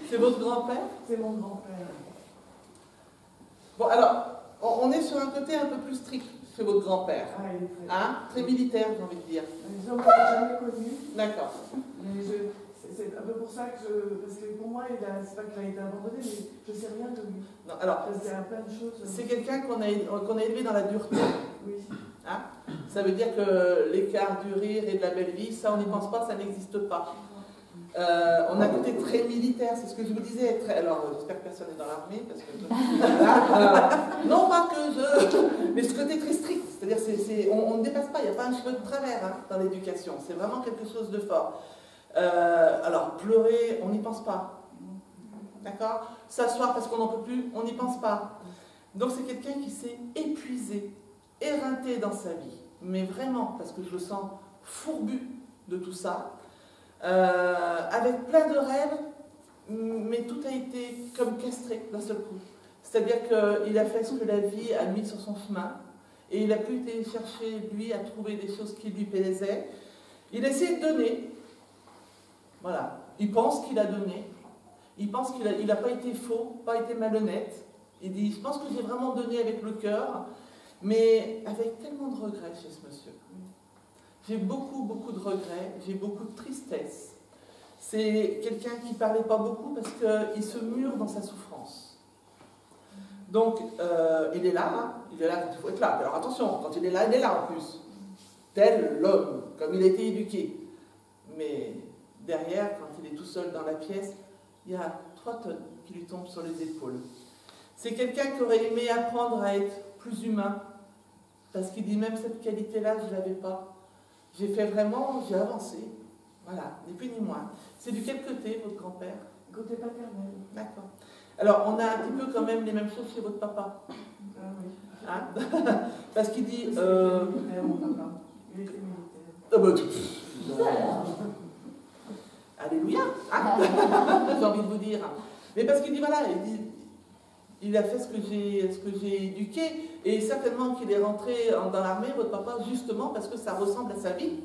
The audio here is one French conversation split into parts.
C'est votre grand-père? C'est mon grand-père. Bon, alors, on est sur un côté un peu plus strict chez votre grand-père. Ah, il est très... Hein? Très militaire, j'ai envie de dire. Les hommes, on l'a jamais connu. D'accord. Mais c'est un peu pour ça que parce que pour moi, c'est pas qu'il a été abandonné, mais je sais rien de lui. Non, alors, Parce qu'il y a plein de choses. c'est quelqu'un qu'on a élevé dans la dureté. Oui. Hein? Ça veut dire que l'écart du rire et de la belle vie, ça on n'y pense pas, ça n'existe pas. On a un côté très militaire, c'est ce que je vous disais. Alors, j'espère que personne n'est dans l'armée, parce que... non, pas que je... Mais ce côté très strict, c'est-à-dire on ne dépasse pas, il n'y a pas un cheveu de travers hein, dans l'éducation, c'est vraiment quelque chose de fort. Alors, pleurer, on n'y pense pas. D'accord? S'asseoir parce qu'on n'en peut plus, on n'y pense pas. Donc c'est quelqu'un qui s'est épuisé, éreinté dans sa vie, mais vraiment, parce que je le sens fourbu de tout ça, avec plein de rêves, mais tout a été comme castré d'un seul coup. C'est-à-dire qu'il a fait ce que la vie a mis sur son chemin, et il a pu aller chercher, lui, à trouver des choses qui lui plaisaient. Il a essayé de donner, voilà, il pense qu'il a donné, il pense qu'il n'a pas été faux, pas été malhonnête. Il dit, je pense que j'ai vraiment donné avec le cœur, mais avec tellement de regrets chez ce monsieur. J'ai beaucoup, beaucoup de regrets, j'ai beaucoup de tristesse. C'est quelqu'un qui ne parlait pas beaucoup parce qu'il se mure dans sa souffrance. Donc, il est là, hein, il est là quand il faut être là. Alors attention, quand il est là en plus. Tel l'homme, comme il a été éduqué. Mais derrière, quand il est tout seul dans la pièce, il y a 3 tonnes qui lui tombent sur les épaules. C'est quelqu'un qui aurait aimé apprendre à être plus humain, parce qu'il dit même cette qualité-là, je ne l'avais pas. J'ai fait vraiment, j'ai avancé. Voilà, ni plus ni moins. C'est du quel côté, votre grand-père? Côté paternel. D'accord. Alors, on a un petit peu quand même les mêmes choses chez votre papa. Ah oui. Hein? Parce qu'il dit... Mon papa. Il était militaire. Ah bah, alléluia, hein. J'ai envie de vous dire. Mais parce qu'il dit, voilà, il a fait ce que j'ai éduqué, et certainement qu'il est rentré dans l'armée, votre papa, justement parce que ça ressemble à sa vie,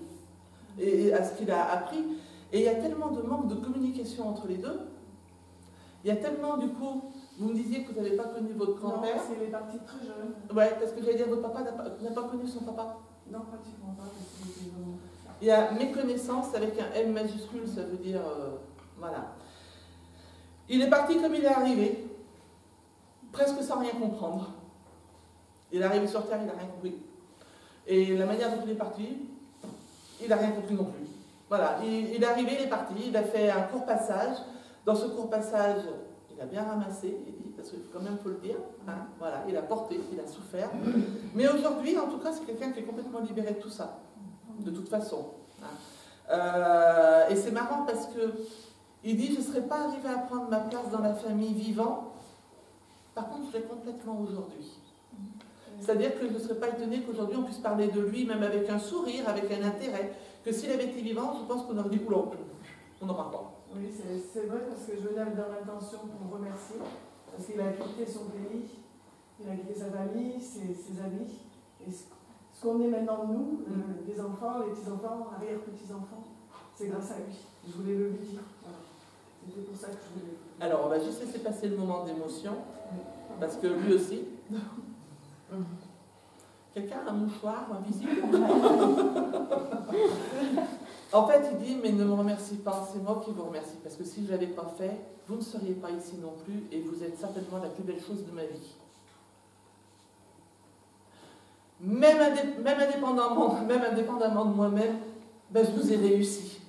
et à ce qu'il a appris. Et il y a tellement de manque de communication entre les deux. Il y a tellement, du coup, vous me disiez que vous n'avez pas connu votre grand-père. Non, il est parti très jeune. Ouais, parce que j'allais dire, votre papa n'a pas connu son papa. Non, pratiquement pas, parce qu'il était vraiment... Il y a méconnaissance avec un M majuscule, ça veut dire, voilà. Il est parti comme il est arrivé, presque sans rien comprendre. Il est arrivé sur Terre, il n'a rien compris. Et la manière dont il est parti, il n'a rien compris non plus. Voilà, il est arrivé, il est parti, il a fait un court passage. Dans ce court passage, il a bien ramassé, il dit, parce que quand même, il faut le dire. Hein, voilà, il a porté, il a souffert. Mais aujourd'hui, en tout cas, c'est quelqu'un qui est complètement libéré de tout ça. De toute façon. Hein. Et c'est marrant parce que il dit, je ne serais pas arrivé à prendre ma place dans la famille vivant, par contre je l'ai complètement aujourd'hui. C'est-à-dire que je ne serais pas étonné qu'aujourd'hui on puisse parler de lui, même avec un sourire, avec un intérêt, que s'il avait été vivant, je pense qu'on aurait dit, oula, on n'en parle pas. Oui, c'est vrai, parce que je venais dans l'intention pour le remercier, parce qu'il a quitté son pays, il a quitté sa famille, ses amis, et ce qu'on est maintenant nous, les enfants, les petits-enfants, arrière-petits-enfants, c'est grâce à lui. Je voulais le lui dire. Voilà. C'était pour ça que je voulais. Alors, on va juste laisser passer le moment d'émotion, parce que lui aussi. Quelqu'un a un mouchoir invisible? En fait, il dit, mais ne me remercie pas, c'est moi qui vous remercie, parce que si je ne l'avais pas fait, vous ne seriez pas ici non plus, et vous êtes certainement la plus belle chose de ma vie. Même indépendamment de moi-même, ben, je vous ai réussi.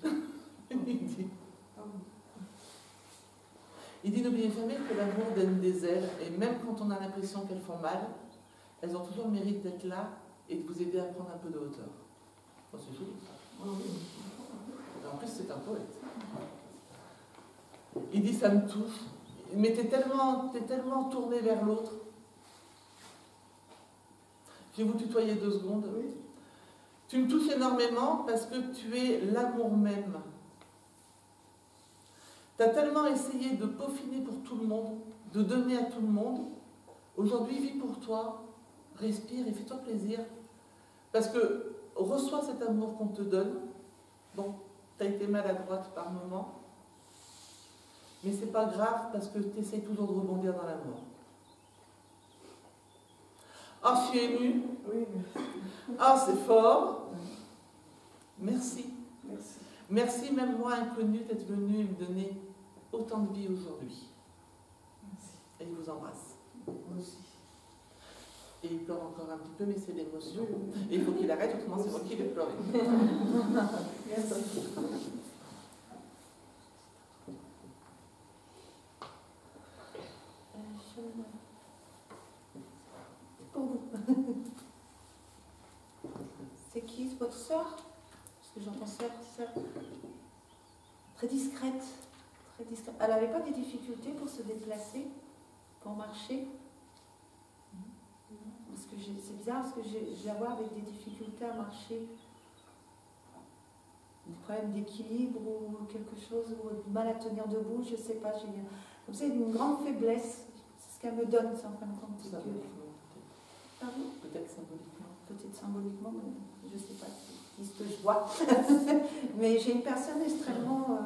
Il dit, n'oubliez jamais que l'amour donne des ailes, et même quand on a l'impression qu'elles font mal, elles ont toujours le mérite d'être là et de vous aider à prendre un peu de hauteur. Oh, c'est joli ça. En plus, c'est un poète. Il dit, ça me touche, mais t'es tellement tourné vers l'autre. Je vais vous tutoyer 2 secondes. Oui. Tu me touches énormément parce que tu es l'amour même. Tu as tellement essayé de peaufiner pour tout le monde, de donner à tout le monde. Aujourd'hui, vis pour toi, respire et fais-toi plaisir. Parce que reçois cet amour qu'on te donne. Bon, tu as été maladroite par moment. Mais c'est pas grave parce que tu essaies toujours de rebondir dans l'amour. Ah, je suis émue. Oui, Ah, c'est fort. Merci. merci. Merci, même moi, inconnue, d'être venue me donner autant de vie aujourd'hui. Merci. Et il vous embrasse. Moi aussi. Et il pleure encore un petit peu, mais c'est l'émotion. Et il faut qu'il arrête, autrement c'est moi qui vais pleurer. Merci. Pour vous. C'est qui, votre sœur? Parce que j'entends sœur. Très discrète. Très discrète. Elle n'avait pas des difficultés pour se déplacer, pour marcher? Parce que c'est bizarre, parce que je la vois avec des difficultés à marcher. Des problèmes d'équilibre ou quelque chose, ou du mal à tenir debout, je ne sais pas. Comme ça, une grande faiblesse. C'est ce qu'elle me donne, ça, en fin de compte. Pardon? Peut-être symboliquement. Peut-être symboliquement, mais je ne sais pas si ce que je vois. Mais j'ai une personne extrêmement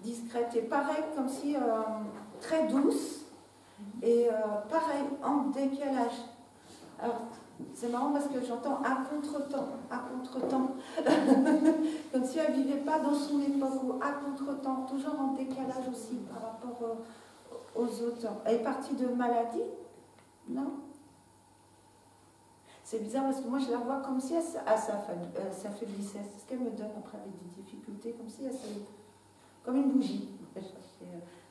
discrète et pareil, comme si très douce et pareil, en décalage. Alors, c'est marrant parce que j'entends à contre-temps, comme si elle ne vivait pas dans son époque, ou à contre-temps, toujours en décalage aussi par rapport aux autres. Elle est partie de maladie? Non? C'est bizarre parce que moi je la vois comme si elle s'affaiblissait. C'est ce qu'elle me donne après avec des difficultés, comme si elle comme une bougie.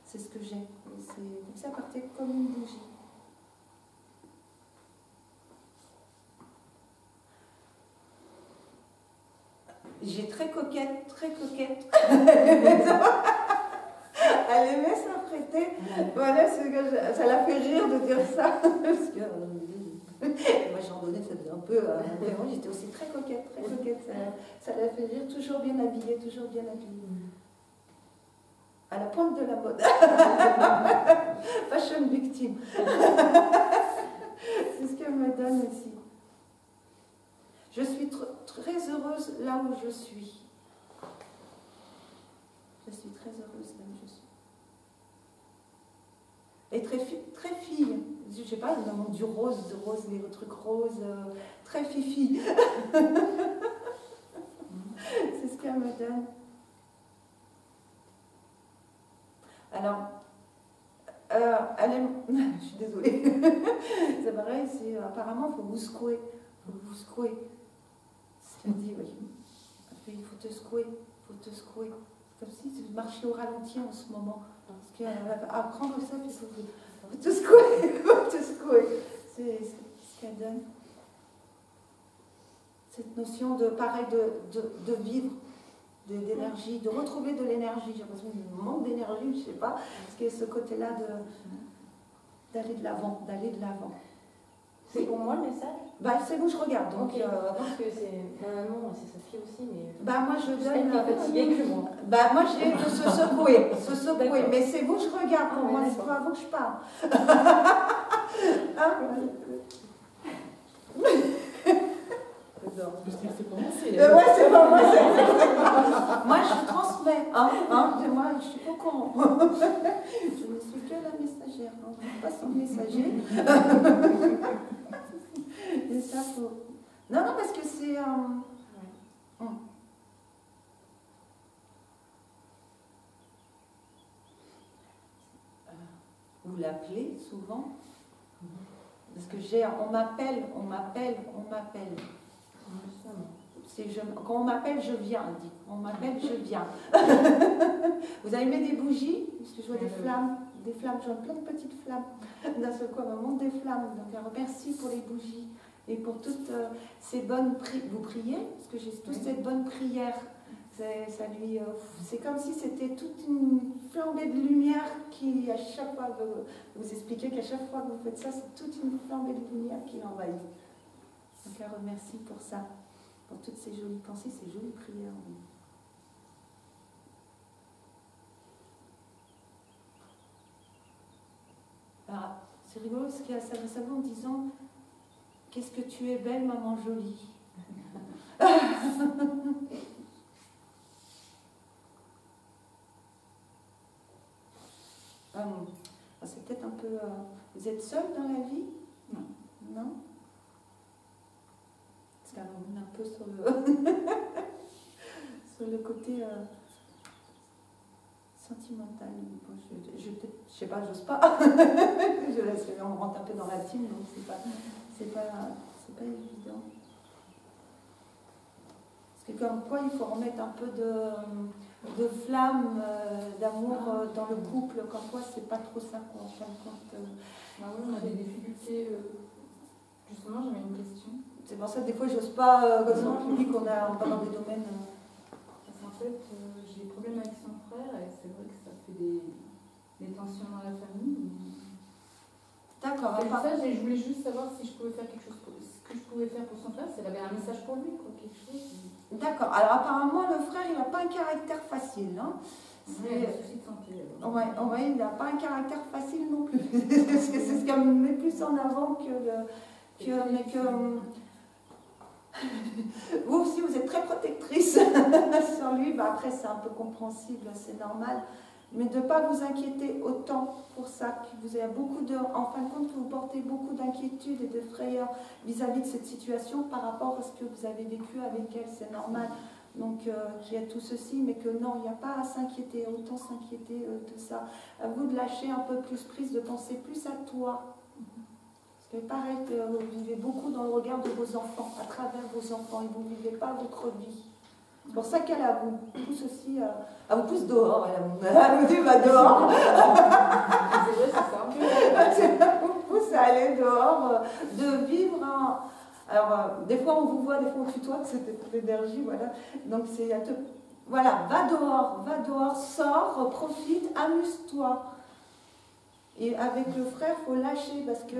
C'est ce que j'ai. C'est comme si elle partait comme une bougie. J'ai très coquette, très coquette. Elle aimait s'apprêter. Voilà, ça l'a fait rire de dire ça. Parce que, moi j'en donnais, ça faisait un peu. Moi j'étais aussi très coquette, très coquette. Ça l'a fait rire, toujours bien habillée, toujours bien habillée. À la pointe de la mode. Fashion victime. C'est ce qu'elle me donne aussi. Je suis très heureuse là où je suis. Je suis très heureuse là où je suis. Et très fille. Je sais pas, dans le monde du rose, les trucs roses, très fifi. C'est ce qu'elle me donne. Alors, elle aime... Je suis désolée. C'est pareil, apparemment, il faut vous secouer. Il faut vous secouer. C'est ce qu'elle dit, oui. Elle fait, il faut te secouer. C'est comme si tu marchais au ralenti en ce moment. Parce qu'elle va apprendre ça, puis il faut te secouer. C'est ce qu'elle donne. Cette notion de, pareil, de vivre, d'énergie, de retrouver de l'énergie. J'ai l'impression qu'il manque d'énergie, je ne sais pas, parce qu'il y a ce côté-là d'aller de l'avant, C'est pour moi le message? Bah, c'est vous, je regarde. Donc, je pense que c'est maman, c'est sa fille aussi, mais... Bah, moi, je donne... Elle est fatiguée que moi. Bah, moi, j'ai de se secouer. Mais c'est vous, je regarde. Pour moi, Ouais, c'est pas à vous que je parle. Hein? Puisqu'il s'est commencé. Ouais, c'est pas moi, moi, je transmets. Moi, je suis pas con. Je ne suis que la messagère. Non, je ne suis pas son messager. Et ça, faut... Non, parce que c'est... Vous l'appelez souvent? Parce que on m'appelle. Quand on m'appelle, je viens, elle dit. On m'appelle, je viens. Vous avez mis des bougies? Parce que je vois des flammes, je vois plein de petites flammes. D'un seul coup, on me montre des flammes. Donc, merci pour les bougies et pour toutes ces bonnes prières. Vous priez? Parce que j'ai toutes ces bonnes prières. C'est comme si c'était toute une flambée de lumière qui, à chaque fois, vous expliquez qu'à chaque fois que vous faites ça, c'est toute une flambée de lumière qui l'envahit. Donc, elle remercie pour ça, pour toutes ces jolies pensées, ces jolies prières. Alors, c'est rigolo parce qu'il y a ça récemment en disant « Qu'est-ce que tu es belle, maman jolie ?» c'est peut-être un peu... vous êtes seul dans la vie? Non. Non? Parce qu'on est un peu sur le, sur le côté sentimental. Bon, je sais pas, j'ose pas. Je laisse, on rentre un peu dans la team, donc c'est pas évident. Parce que comme quoi, il faut remettre un peu de flamme, d'amour dans le couple. Comme quoi, c'est pas trop ça qu'on se rend compte. Bah oui, on a des difficultés. Justement, j'avais une question. C'est pour ça que des fois, j'ose pas, comme ça, en public, on va dans des domaines. Parce qu'en fait, j'ai des problèmes avec son frère et c'est vrai que ça fait des tensions dans la famille. D'accord. C'est pour ça que je voulais juste savoir si je pouvais faire quelque chose, ce que je pouvais faire pour son frère, si elle avait un message pour lui, quoi, quelque chose. D'accord. Alors apparemment, le frère, il n'a pas un caractère facile. Hein. Il a des soucis de santé. Ouais, il n'a pas un caractère facile non plus. C'est ce qu'elle met plus en avant vous aussi, vous êtes très protectrice sur lui. Bah, après, c'est un peu compréhensible, c'est normal. Mais de ne pas vous inquiéter autant pour ça, que vous avez beaucoup de... En fin de compte, que vous portez beaucoup d'inquiétude et de frayeur vis-à-vis de cette situation par rapport à ce que vous avez vécu avec elle, c'est normal. Donc, il y a tout ceci, mais que non, il n'y a pas à s'inquiéter, autant s'inquiéter de ça. À vous de lâcher un peu plus prise, de penser plus à toi. Parce que pareil, que vous vivez beaucoup dans le regard de vos enfants, à travers vos enfants, et vous ne vivez pas votre vie. C'est pour ça qu'elle vous pousse aussi, elle vous pousse dehors, elle vous dit va dehors. C'est vrai, c'est ça. Elle vous pousse à aller dehors, de vivre un... Alors, des fois on vous voit, des fois on tutoie, c'était pour l'énergie, voilà. Donc c'est à te... Voilà, va dehors, sors, profite, amuse-toi. Et avec le frère, il faut lâcher parce que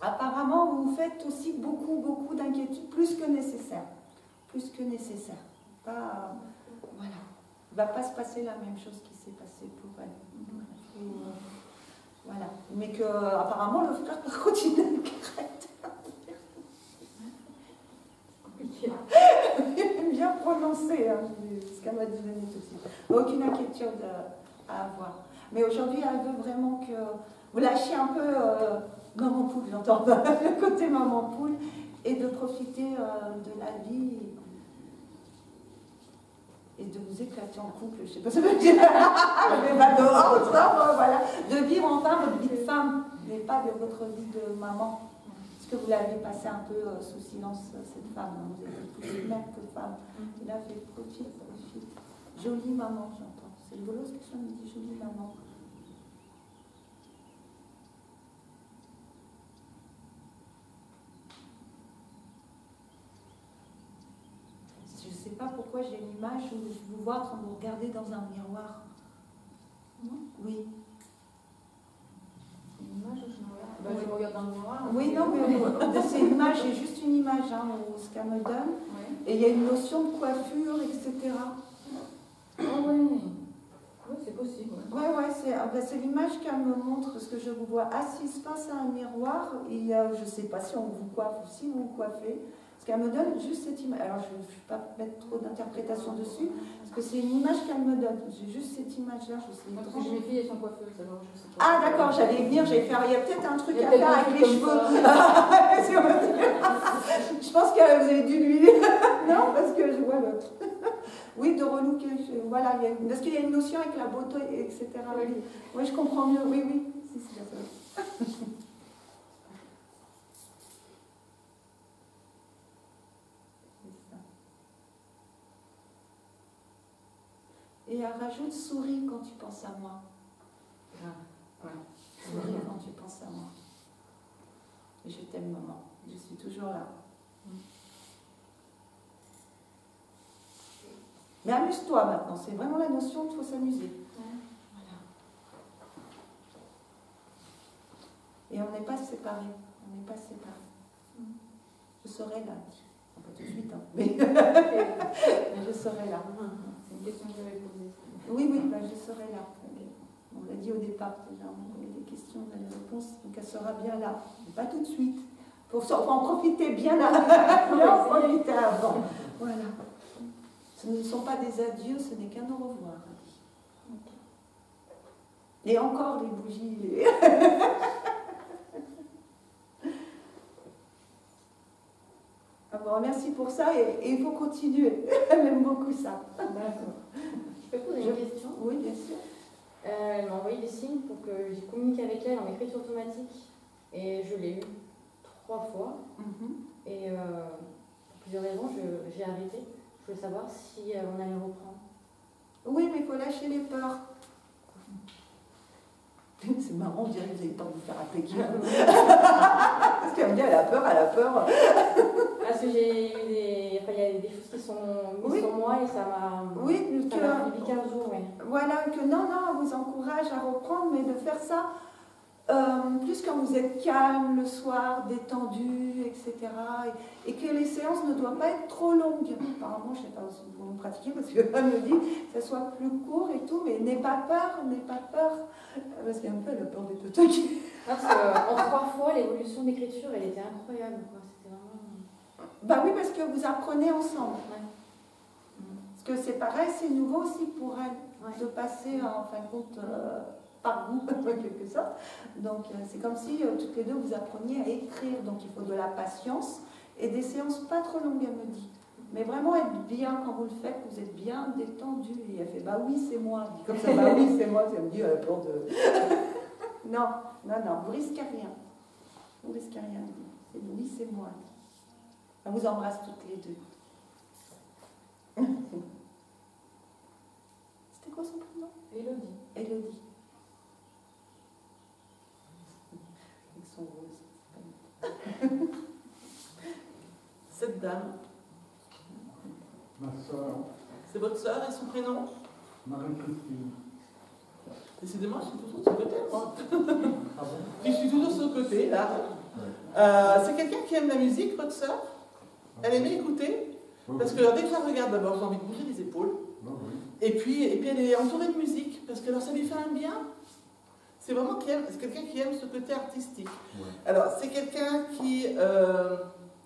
apparemment vous vous faites aussi beaucoup d'inquiétudes, plus que nécessaire. Plus que nécessaire. Pas, voilà. Il ne va pas se passer la même chose qui s'est passé pour elle. Voilà. Mais que apparemment le frère va continuer le caractère. Bien prononcé, hein, ce qu'elle m'a dit aussi. Aucune inquiétude à avoir. Mais aujourd'hui, elle veut vraiment que vous lâchiez un peu maman poule, j'entends, le côté maman poule, et de profiter de la vie et de vous éclater en couple, je ne sais pas ce que je veux dire, mais pas dehors, voilà, de vivre enfin votre vie de femme, mais pas de votre vie de maman. Parce que vous l'avez passé un peu sous silence, cette femme, hein. Vous êtes plus mère que femme. Et là, fait profite. Jolie maman, j'entends. C'est rigolo ce que ça me dit, jolie maman. Je ne sais pas pourquoi j'ai une image où je vous vois en train de vous regarder dans un miroir. Oui. Une image où je me regarde. Bah, je me regarde dans le miroir. Oui, non, mais c'est une image, c'est juste une image, hein, ce qu'elle me donne. Ouais. Et il y a une notion de coiffure, etc. Ah oui. Oui, c'est possible. Ouais, c'est l'image qu'elle me montre, parce que je vous vois assise face à un miroir, et je ne sais pas si on vous coiffe ou si vous vous coiffez, parce qu'elle me donne juste cette image. Alors, je ne vais pas mettre trop d'interprétation dessus, parce que c'est une image qu'elle me donne. J'ai juste cette image-là, je sais Parce que mes filles, elles sont coiffeuses, alors je sais pas. Ah, d'accord, j'allais venir, j'allais faire. Il y a peut-être un truc à faire avec les cheveux. Je pense que vous avez dû lui. Non, parce que je vois l'autre. Oui, de relooker. Voilà, parce qu'il y a une notion avec la beauté, etc. Oui, je comprends mieux. Oui. Si, c'est ça. Et elle rajoute souris quand tu penses à moi. Souris quand tu penses à moi. Et je t'aime, maman. Je suis toujours là. Mais amuse-toi maintenant. C'est vraiment la notion qu'il faut s'amuser. Voilà. Et on n'est pas séparés. On n'est pas séparés. Je serai là. Pas tout de suite, hein. Mais je serai là. C'est une question que j'avais posée. Oui, je serai là. On l'a dit au départ déjà. Il y a des questions, on a des réponses. Donc elle sera bien là. Mais pas tout de suite. Il faut en profiter bien avant. Bien en profiter avant. Voilà. Ce ne sont pas des adieux, ce n'est qu'un au revoir. Et encore les bougies. Ah bon, merci pour ça et il faut continuer. Elle aime beaucoup ça. D'accord. Je peux poser une question? Oui, bien sûr. Elle m'a envoyé des signes pour que je communique avec elle en écriture automatique. Et je l'ai eu 3 fois. Et pour plusieurs raisons, j'ai arrêté. Je voulais savoir si on allait reprendre. Oui, mais il faut lâcher les peurs. C'est marrant, on dirait que vous avez le temps de vous faire appeler qui. Parce qu'elle me dit, elle a peur, elle a peur. Parce que j'ai eu des... Enfin, il y a des choses qui sont mises sur moi et ça m'a... Oui, ça m'a fait 15 jours, oui. Voilà, que non, on vous encourage à reprendre, mais de faire ça plus quand vous êtes calme le soir, détendu, etc. Et que les séances ne doivent pas être trop longues. Apparemment, je ne sais pas si vous pratiquez, parce qu'elle me dit que ça soit plus court et tout, mais n'aie pas peur, parce qu'un peu, elle a peur des petits. Parce qu'en 3 fois, l'évolution d'écriture, elle était incroyable, quoi. C'était vraiment... Bah oui, parce que vous apprenez ensemble. Ouais. Parce que c'est pareil, c'est nouveau aussi pour elle, Ouais. de passer en fin de compte par vous, en quelque sorte. Donc c'est comme si toutes les deux vous appreniez à écrire. Donc il faut de la patience et des séances pas trop longues, elle me dit. Mais vraiment être bien quand vous le faites, vous êtes bien détendu. Et elle fait bah oui, c'est moi. Elle dit comme ça, bah oui, c'est moi. Elle me dit elle a peur de. Non, vous risquez rien. Vous risquez rien. C'est oui, c'est moi. Elle vous embrasse toutes les deux. C'était quoi son prénom? Élodie. Élodie. Avec son rose. Cette dame, Ma soeur, c'est votre sœur et son prénom? Marie-Christine. Décidément, je suis toujours de ce côté, moi. Ah bon? Je suis toujours de ce côté, là. C'est quelqu'un qui aime la musique, votre sœur? Elle aimait écouter? Oui, Parce oui. que dès que je la regarde, d'abord, j'ai envie de bouger les épaules. Oui, oui. Et puis elle est entourée de musique, parce que alors, ça lui fait un bien. C'est vraiment c'est quelqu'un qui aime ce côté artistique. Ouais. Alors, c'est quelqu'un qui...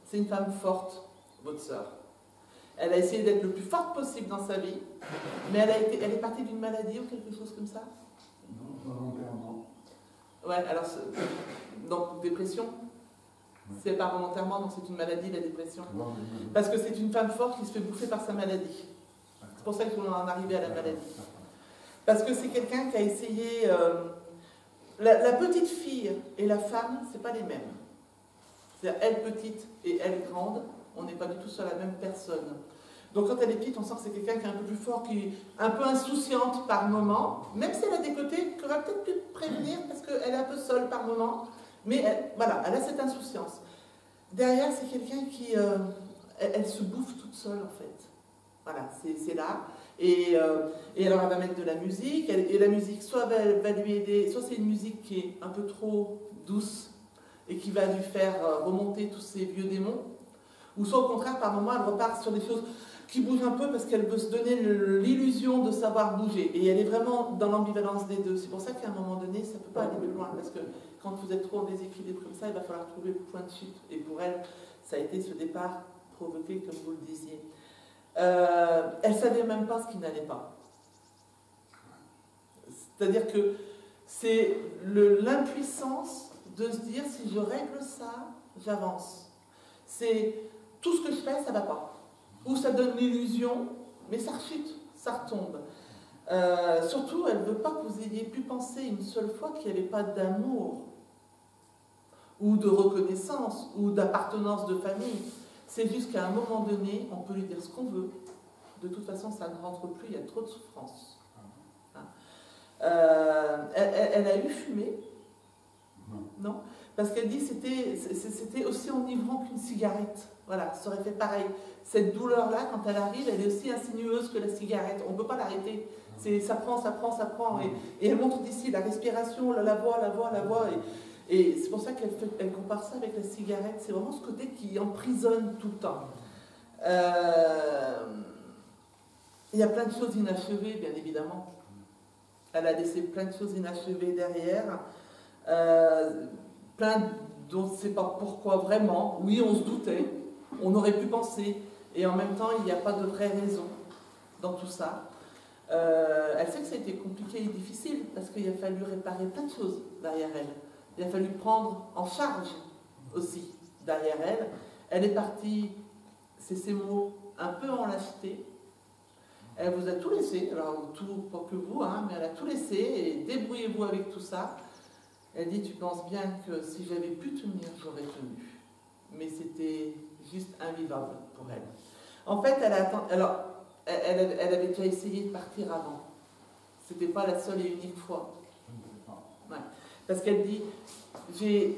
c'est une femme forte, votre sœur. Elle a essayé d'être le plus forte possible dans sa vie, mais elle est partie d'une maladie ou quelque chose comme ça. Non, volontairement. Ouais, alors, donc, dépression. C'est pas volontairement, donc c'est une maladie, la dépression. Oui, oui, oui. Parce que c'est une femme forte qui se fait bouffer par sa maladie. C'est pour ça qu'il faut en arriver à la maladie. Parce que c'est quelqu'un qui a essayé... la petite fille et la femme, c'est pas les mêmes. C'est-à-dire, elle petite et elle grande, on n'est pas du tout sur la même personne. Donc quand elle est petite, on sent que c'est quelqu'un qui est un peu plus fort, qui est un peu insouciante par moment, même si elle a des côtés qu'elle aurait peut-être pu prévenir, parce qu'elle est un peu seule par moment, mais voilà, elle a cette insouciance. Derrière, c'est quelqu'un qui... elle se bouffe toute seule, en fait. Voilà, c'est là. Et alors, elle va mettre de la musique, et la musique, soit va lui aider, soit c'est une musique qui est un peu trop douce, et qui va lui faire remonter tous ses vieux démons, ou soit au contraire, par moments, elle repart sur des choses qui bougent un peu parce qu'elle veut se donner l'illusion de savoir bouger. Et elle est vraiment dans l'ambivalence des deux. C'est pour ça qu'à un moment donné, ça ne peut pas aller plus loin, parce que quand vous êtes trop en déséquilibre comme ça, il va falloir trouver le point de chute. Et pour elle, ça a été ce départ provoqué, comme vous le disiez. Elle ne savait même pas ce qui n'allait pas. C'est-à-dire que c'est l'impuissance de se dire, si je règle ça, j'avance. C'est tout ce que je fais, ça ne va pas. Ou ça donne l'illusion, mais ça rechute, ça retombe. Surtout, elle ne veut pas que vous ayez pu penser une seule fois qu'il n'y avait pas d'amour, ou de reconnaissance, ou d'appartenance de famille. C'est juste qu'à un moment donné, on peut lui dire ce qu'on veut. De toute façon, ça ne rentre plus, il y a trop de souffrance. Hein. Elle a eu fumé. Non, parce qu'elle dit que c'était aussi enivrant qu'une cigarette. Voilà, ça aurait fait pareil. Cette douleur-là, quand elle arrive, elle est aussi insinueuse que la cigarette. On ne peut pas l'arrêter. Ça prend. Et elle montre d'ici la respiration, la voix. Et c'est pour ça qu'elle compare ça avec la cigarette. C'est vraiment ce côté qui emprisonne tout le temps. Il y a plein de choses inachevées, bien évidemment. Elle a laissé plein de choses inachevées derrière. Plein dont on ne sait pas pourquoi vraiment. Oui, on se doutait, on aurait pu penser, et en même temps, il n'y a pas de vraie raison dans tout ça. Elle sait que ça a été compliqué compliqué et difficile parce qu'il a fallu réparer plein de choses derrière elle. Il a fallu prendre en charge aussi derrière elle. Elle est partie, c'est ces mots, un peu en lâcheté. Elle vous a tout laissé, alors tout, pas que vous, hein, mais elle a tout laissé et débrouillez-vous avec tout ça. Elle dit, tu penses bien que si j'avais pu tenir, j'aurais tenu. Mais c'était juste invivable pour elle. En fait, elle avait déjà essayé de partir avant. C'était pas la seule et unique fois. Ouais. Parce qu'elle dit, j'ai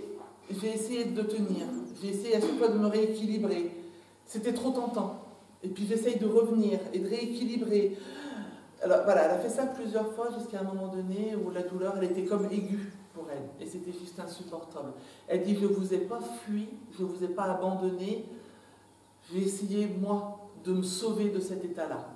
essayé de tenir, j'ai essayé à chaque fois de me rééquilibrer. C'était trop tentant. Et puis j'essaye de revenir et de rééquilibrer. Alors voilà, elle a fait ça plusieurs fois jusqu'à un moment donné où la douleur, elle était comme aiguë pour elle. Et c'était juste insupportable. Elle dit, je ne vous ai pas fui, je ne vous ai pas abandonné. J'ai essayé, moi, de me sauver de cet état-là.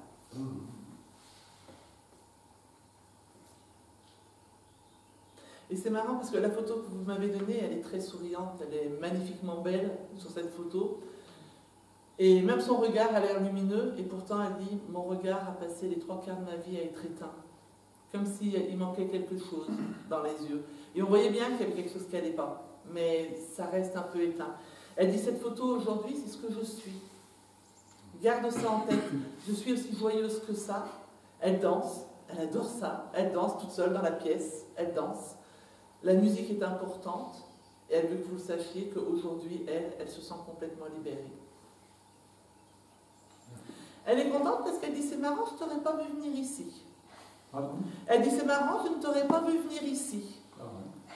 Et c'est marrant parce que la photo que vous m'avez donnée, elle est très souriante, elle est magnifiquement belle sur cette photo. Et même son regard a l'air lumineux, et pourtant elle dit, mon regard a passé les 3/4 de ma vie à être éteint. Comme s'il manquait quelque chose dans les yeux. Et on voyait bien qu'il y avait quelque chose qui n'allait pas, mais ça reste un peu éteint. Elle dit, cette photo aujourd'hui, c'est ce que je suis. Garde ça en tête, je suis aussi joyeuse que ça. Elle danse, elle adore ça, elle danse toute seule dans la pièce, elle danse. La musique est importante, et elle veut que vous sachiez qu'aujourd'hui, elle se sent complètement libérée. Elle est contente parce qu'elle dit, c'est marrant, je ne t'aurais pas vu venir ici. Ah bon? Elle dit, c'est marrant, je ne t'aurais pas vu venir ici,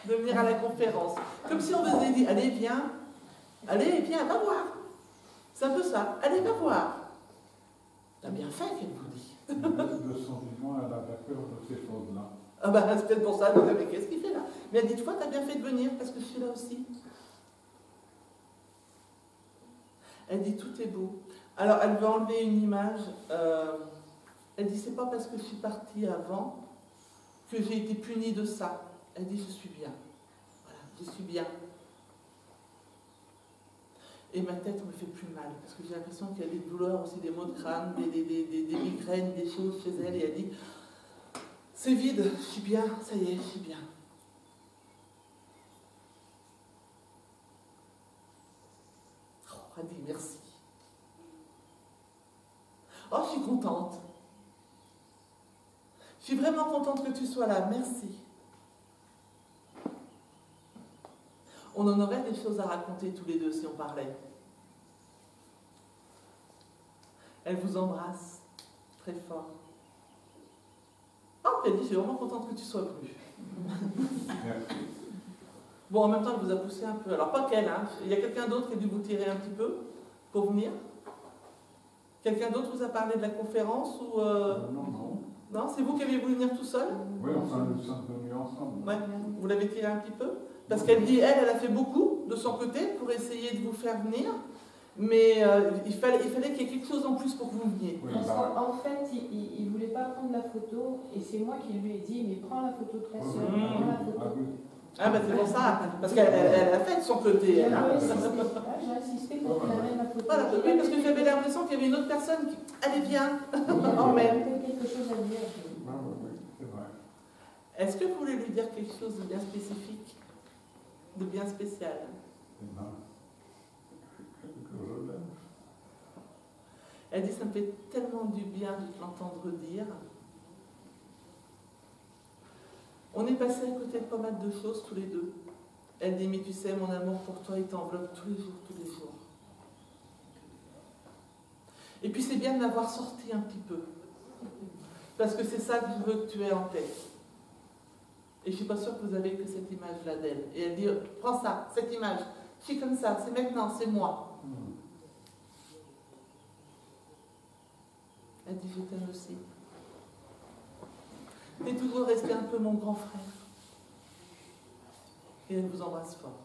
de venir à la conférence. Comme si on vous avait dit, allez, viens, va voir. C'est un peu ça, allez, va voir. T'as bien fait qu'elle vous dit. Le sentiment, elle avait peur de ces choses-là. Ah bah, c'est peut-être pour ça, mais qu'est-ce qu'il fait là? Mais elle dit, toi, t'as bien fait de venir parce que je suis là aussi. Elle dit, tout est beau. Alors, elle veut enlever une image. Elle dit, c'est pas parce que je suis partie avant que j'ai été punie de ça. Elle dit, je suis bien. Voilà, je suis bien. Et ma tête me fait plus mal, parce que j'ai l'impression qu'il y a des douleurs aussi, des maux de crâne, des migraines, des choses chez elle. Et elle dit, c'est vide, je suis bien, ça y est, je suis bien. Oh, elle dit, merci. Oh, je suis contente. Je suis vraiment contente que tu sois là, merci. On en aurait des choses à raconter tous les deux si on parlait. Elle vous embrasse très fort. Oh, elle dit, je suis vraiment contente que tu sois venue. Bon, en même temps, elle vous a poussé un peu. Alors, pas qu'elle, hein. Il y a quelqu'un d'autre qui a dû vous tirer un petit peu pour venir. Quelqu'un d'autre vous a parlé de la conférence ou Non. Non, c'est vous qui avez voulu venir tout seul? Oui, on s'est venus ensemble. Ouais, vous l'avez tiré un petit peu? Parce qu'elle dit, elle a fait beaucoup de son côté pour essayer de vous faire venir, mais il fallait qu'il y ait quelque chose en plus pour que vous veniez. Oui, Parce qu'en fait, il ne voulait pas prendre la photo, et c'est moi qui lui ai dit, mais prends la photo de ta soeur, prends la photo. Ah ben c'est pour ça, parce qu'elle a fait de son côté. Elle, hein. J'ai insisté pour qu'il amène la photo. Voilà, oui, parce que j'avais l'impression qu'il y avait une autre personne qui... Allez, viens, Il emmène. quelque chose à dire. Oui, c'est vrai. Est-ce que vous voulez lui dire quelque chose de bien spécifique, de bien spécial? Elle dit, ça me fait tellement du bien de te l'entendre dire. On est passé à côté de pas mal de choses tous les deux. Elle dit, mais tu sais, mon amour pour toi, il t'enveloppe tous les jours, tous les jours. Et puis c'est bien de l'avoir sorti un petit peu. Parce que c'est ça que je veux que tu aies en tête. Et je ne suis pas sûre que vous avez que cette image-là d'elle. Et elle dit, prends ça, cette image. Je suis comme ça, c'est maintenant, c'est moi. Elle dit, je t'aime aussi. Tu es toujours resté un peu mon grand frère. Et elle vous embrasse fort.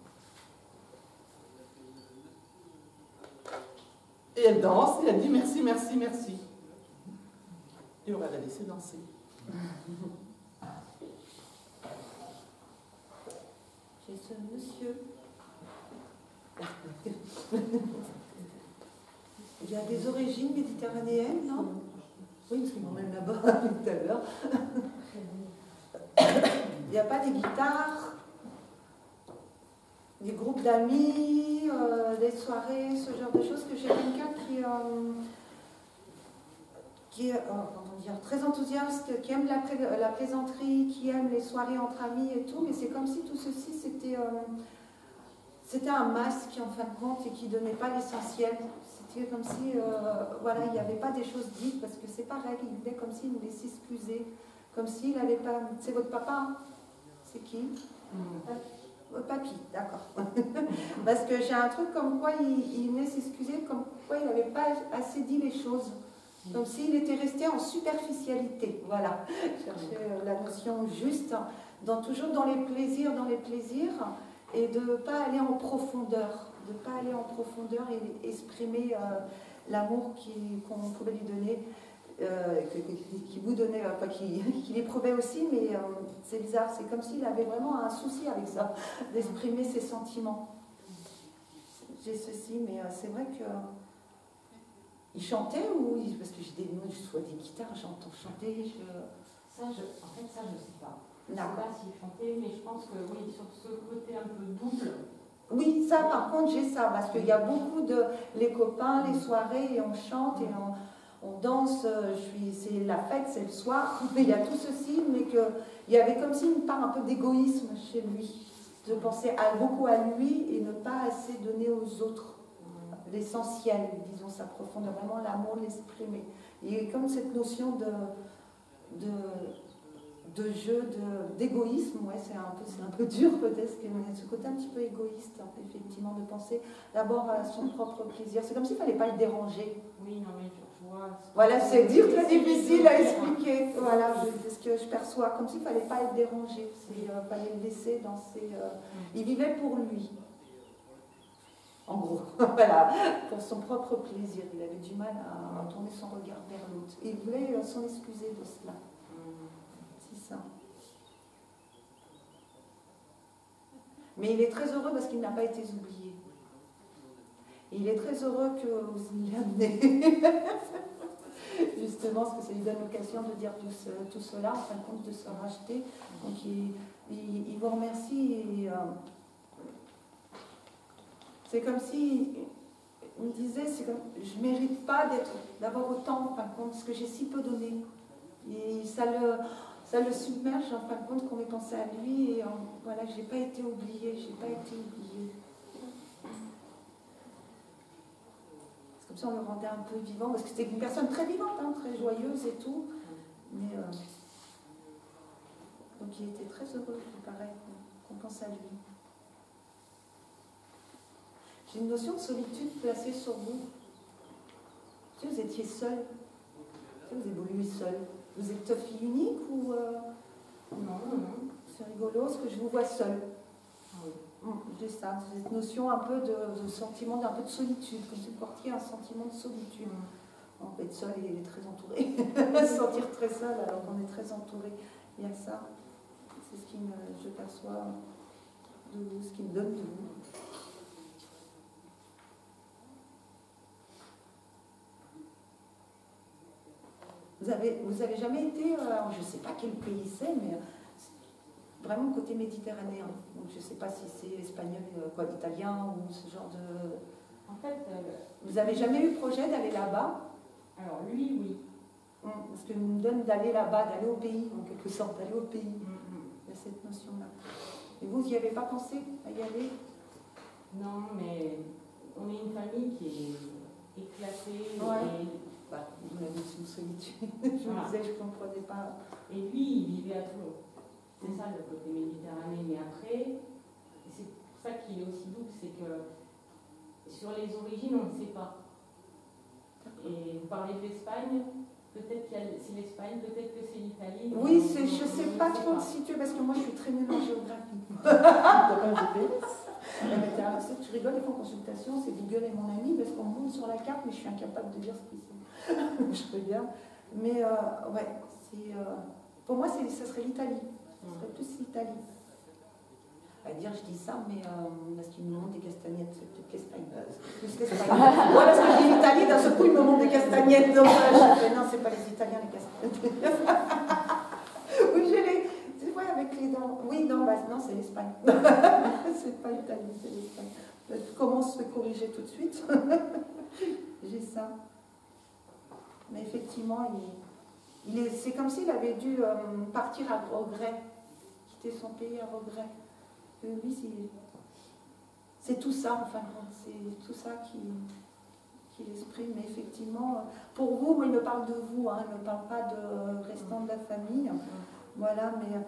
Et elle danse et elle dit merci, merci, merci. Et on va la laisser danser. J'ai ce monsieur. Il a des origines méditerranéennes, non? Oui, parce qu'il m'emmène là-bas tout à l'heure. Il n'y a pas des guitares, des groupes d'amis, des soirées, ce genre de choses, que j'ai quelqu'un qui est comment dire, très enthousiaste, qui aime la plaisanterie, qui aime les soirées entre amis et tout, mais c'est comme si tout ceci c'était un masque en fin de compte et qui ne donnait pas l'essentiel. C'était comme si voilà, il n'y avait pas des choses dites, parce que c'est pareil, il voulait comme s'il voulait s'excuser, comme s'il n'avait pas... C'est votre papa, hein? C'est qui? Papy, d'accord. Parce que j'ai un truc comme quoi il venait s'excuser, comme quoi il n'avait pas assez dit les choses. Comme s'il était resté en superficialité. Voilà. Chercher la notion juste, toujours dans les plaisirs, et de ne pas aller en profondeur. De ne pas aller en profondeur et exprimer l'amour qu'on pouvait lui donner. Qui vous donnait, enfin, qu'il éprouvait aussi, mais c'est bizarre, c'est comme s'il avait vraiment un souci avec ça, d'exprimer ses sentiments. J'ai ceci, mais c'est vrai que il chantait ou parce que j'ai des notes, soit des guitares, j'entends chanter. En fait, ça, je sais pas. Je ne sais D'accord. pas s'il chantait, mais je pense que oui, sur ce côté un peu double. Oui, ça, par contre, j'ai ça, parce qu'il y a beaucoup de les copains, les soirées, et on chante et on danse, c'est la fête, c'est le soir, mais il y a tout ceci, mais qu'il y avait comme si une part un peu d'égoïsme chez lui, de penser beaucoup à lui et ne pas assez donner aux autres, l'essentiel, disons sa profondeur, vraiment l'amour, l'exprimer. Et comme cette notion de jeu, d'égoïsme, ouais, c'est un peu dur peut-être, mais ce côté un petit peu égoïste, hein, effectivement, de penser d'abord à son propre plaisir. C'est comme s'il ne fallait pas le déranger. Oui, non, mais je vois. Voilà, c'est dur, très difficile à expliquer. Voilà, c'est ce que je perçois, comme s'il ne fallait pas le déranger, il fallait le laisser dans ses... Il vivait pour lui, en gros, voilà, pour son propre plaisir. Il avait du mal à tourner son regard vers l'autre. Il voulait s'en excuser de cela. C'est ça. Mais il est très heureux parce qu'il n'a pas été oublié. Et il est très heureux que vous l'ayez amené. Justement, parce que ça lui donne l'occasion de dire tout cela, en fin de compte, de se racheter. Donc il vous remercie et c'est comme si il me disait, je ne mérite pas d'avoir autant, en fin de compte, parce que j'ai si peu donné. Et ça le submerge, en fin de compte, qu'on ait pensé à lui, et voilà, je n'ai pas été oubliée, C'est comme ça on le rendait un peu vivant, parce que c'était une personne très vivante, hein, très joyeuse et tout. Mais, donc il était très heureux, il paraît, qu'on pense à lui. J'ai une notion de solitude placée sur vous. Tu sais, vous étiez seul. Tu sais, vous évoluez seul. Vous êtes fille unique ou... Non. C'est rigolo, parce que je vous vois seule. Oui. J'ai ça, cette notion un peu de sentiment d'un peu de solitude, comme si vous portiez un sentiment de solitude. On peut être seul et il est très entouré. Se sentir très seul alors qu'on est très entouré. Il y a ça. C'est ce je perçois de vous, ce qui me donne de vous. Vous avez jamais été, alors je ne sais pas quel pays c'est, mais vraiment côté méditerranéen. Donc je ne sais pas si c'est espagnol, italien ou ce genre de... En fait... Vous n'avez jamais eu projet d'aller là-bas? Alors lui, oui. Parce que nous donne d'aller là-bas, d'aller au pays, en quelque sorte, d'aller au pays. Il y a cette notion-là. Et vous n'y avez pas pensé à y aller? Non, mais on est une famille qui est éclatée. Ouais. La notion de solitude, je me disais, je ne comprenais pas. Et lui, il vivait à Toulon. C'est ça le côté méditerranéen. Mais après, c'est pour ça qu'il est aussi double, c'est que sur les origines, on ne sait pas. Et vous parlez de l'Espagne, peut-être que c'est l'Espagne, peut-être que c'est l'Italie. Oui, je ne sais pas trop me situer, parce que moi je suis très nulle en géographie. Tu rigoles, des fois en consultation, c'est Google et mon ami, parce qu'on monte sur la carte, mais je suis incapable de dire ce qu'ils sont. Je regarde. Mais ouais, pour moi, ça serait l'Italie. Ça serait plus l'Italie. À dire, je dis ça, mais parce qu'il me montre des castagnettes, c'est peut-être l'Espagne. Plus l'Espagne. Moi, parce que je dis l'Italie, d'un seul coup, il me montre des castagnettes. Donc, je dis, non, c'est pas les Italiens, les castagnettes. Oui, j'ai les. Tu vois, avec les dents. non, non c'est l'Espagne. C'est pas l'Italie, c'est l'Espagne. Je commence à corriger tout de suite. J'ai ça. Mais effectivement, c'est comme s'il avait dû partir à regret, quitter son pays à regret. Lui, c'est tout ça, en fin de compte, c'est tout ça qui l'exprime. Mais effectivement, pour vous, moi, il me parle de vous, hein, il ne me parle pas de restant de la famille. Voilà, mais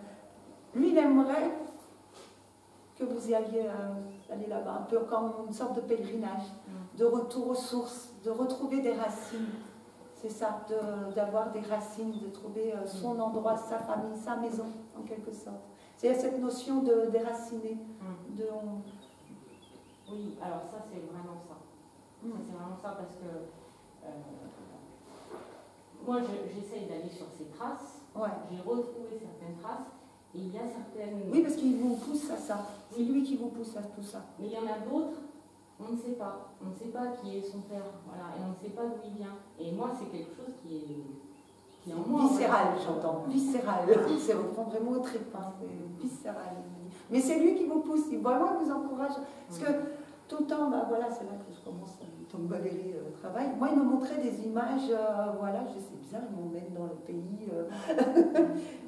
lui, il aimerait que vous y alliez aller là-bas, un peu comme une sorte de pèlerinage, de retour aux sources, de retrouver des racines. C'est ça, d'avoir des racines, de trouver son endroit, sa famille, sa maison, en quelque sorte. C'est cette notion de déraciner. Oui, alors ça, c'est vraiment ça. C'est vraiment ça parce que moi, j'essaye d'aller sur ces traces. Ouais. J'ai retrouvé certaines traces et il y a certaines... Oui, parce qu'il vous pousse à ça. C'est lui qui vous pousse à tout ça. Mais il y en a d'autres, on ne sait pas. On ne sait pas qui est son père. Voilà, et on ne sait pas d'où il vient. Et moi, c'est quelque chose qui est en moi. Viscéral, j'entends. Viscéral. C'est vraiment au trip. Hein. C'est viscéral. Mais c'est lui qui vous pousse. Il vraiment vous encourage. Parce que tout le temps, bah, voilà, c'est là que je commence à galérer le travail. Moi, il me montrait des images, voilà, je sais bien, ils m'emmènent dans le pays.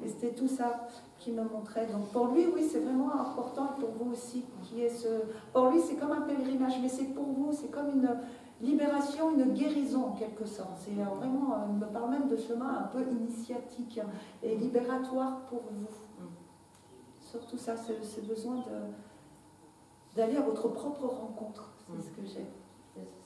Et c'était tout ça qui me montrait. Donc pour lui, oui, c'est vraiment important, et pour vous aussi, qui est ce... Pour lui, c'est comme un pèlerinage, mais c'est pour vous, c'est comme une libération, une guérison en quelque sorte. C'est vraiment, il me parle même de chemin un peu initiatique et libératoire pour vous. Surtout ça, c'est ce besoin d'aller à votre propre rencontre. C'est ce que j'ai.